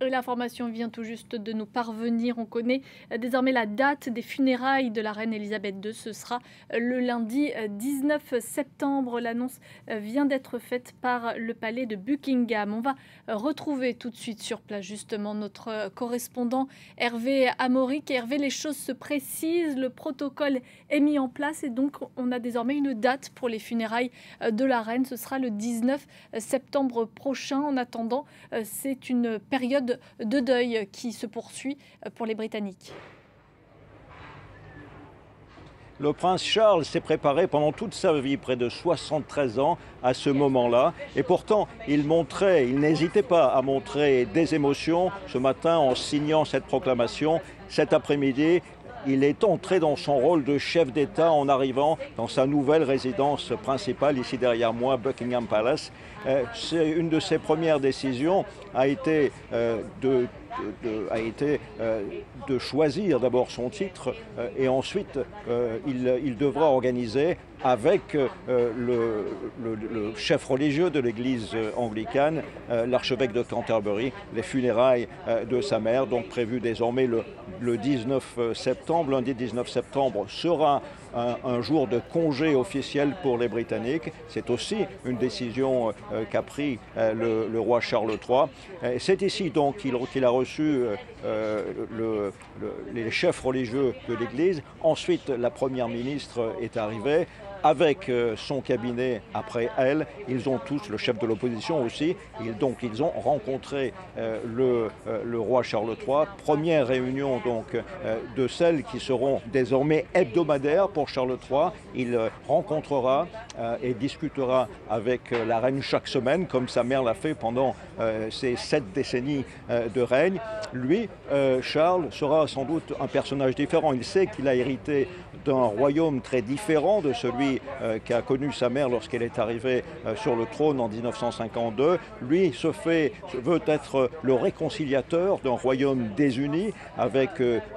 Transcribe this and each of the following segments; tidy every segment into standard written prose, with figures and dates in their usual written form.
L'information vient tout juste de nous parvenir. On connaît désormais la date des funérailles de la reine Elisabeth II. Ce sera le lundi 19 septembre. L'annonce vient d'être faite par le palais de Buckingham. On va retrouver tout de suite sur place justement notre correspondant Hervé Amaurik. Hervé, les choses se précisent, le protocole est mis en place et donc on a désormais une date pour les funérailles de la reine. Ce sera le 19 septembre prochain. En attendant, c'est une période de deuil qui se poursuit pour les Britanniques. Le prince Charles s'est préparé pendant toute sa vie, près de 73 ans, à ce moment-là. Et pourtant, il n'hésitait pas à montrer des émotions ce matin en signant cette proclamation. Cet après-midi, il est entré dans son rôle de chef d'État en arrivant dans sa nouvelle résidence principale, ici derrière moi, Buckingham Palace. C'est une de ses premières décisions a été de choisir d'abord son titre et ensuite il devra organiser avec le chef religieux de l'église anglicane, l'archevêque de Canterbury, les funérailles de sa mère, donc prévues désormais le 19 septembre. Lundi 19 septembre sera un jour de congé officiel pour les Britanniques. C'est aussi une décision qu'a pris le roi Charles III. C'est ici donc qu'il a reçu les chefs religieux de l'Église. Ensuite, la première ministre est arrivée avec son cabinet après elle. Ils ont tous, le chef de l'opposition aussi, ils ont rencontré le roi Charles III. Première réunion donc de celles qui seront désormais hebdomadaires pour Charles III. Il rencontrera et discutera avec la reine chaque semaine, comme sa mère l'a fait pendant ces 7 décennies de règne. Lui, Charles, sera sans doute un personnage différent. Il sait qu'il a hérité d'un royaume très différent de celui qu'a connu sa mère lorsqu'elle est arrivée sur le trône en 1952. Lui veut être le réconciliateur d'un royaume désuni avec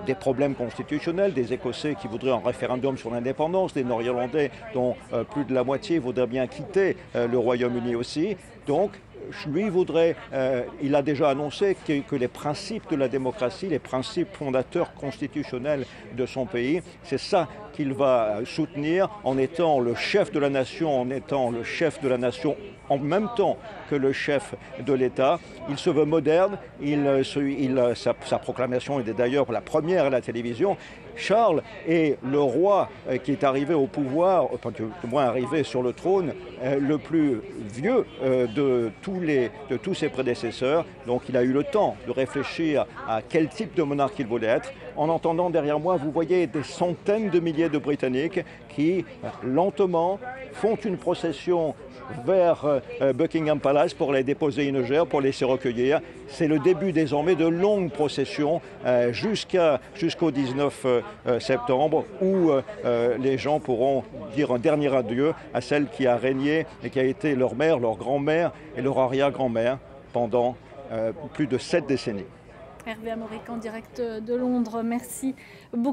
des problèmes constitutionnels, des Écossais qui voudraient un référendum sur l'indépendance, des Nord-Irlandais dont plus de la moitié voudraient bien quitter le Royaume-Uni aussi. Donc, lui il a déjà annoncé que les principes de la démocratie, les principes fondateurs constitutionnels de son pays, c'est ça qu'il va soutenir en étant le chef de la nation, en même temps que le chef de l'État. Il se veut moderne, sa proclamation est d'ailleurs la première à la télévision. Charles est le roi qui est arrivé au pouvoir, enfin, du moins arrivé sur le trône, le plus vieux de tous ses prédécesseurs. Donc il a eu le temps de réfléchir à quel type de monarque il voulait être. En entendant derrière moi, vous voyez des centaines de milliers de Britanniques qui, lentement, font une procession vers Buckingham Palace pour les déposer une gerbe, pour laisser recueillir. C'est le début désormais de longues processions jusqu'au 19 septembre où les gens pourront dire un dernier adieu à celle qui a régné et qui a été leur mère, leur grand-mère et leur arrière-grand-mère pendant plus de 7 décennies. Hervé Amaurik en direct de Londres, merci beaucoup.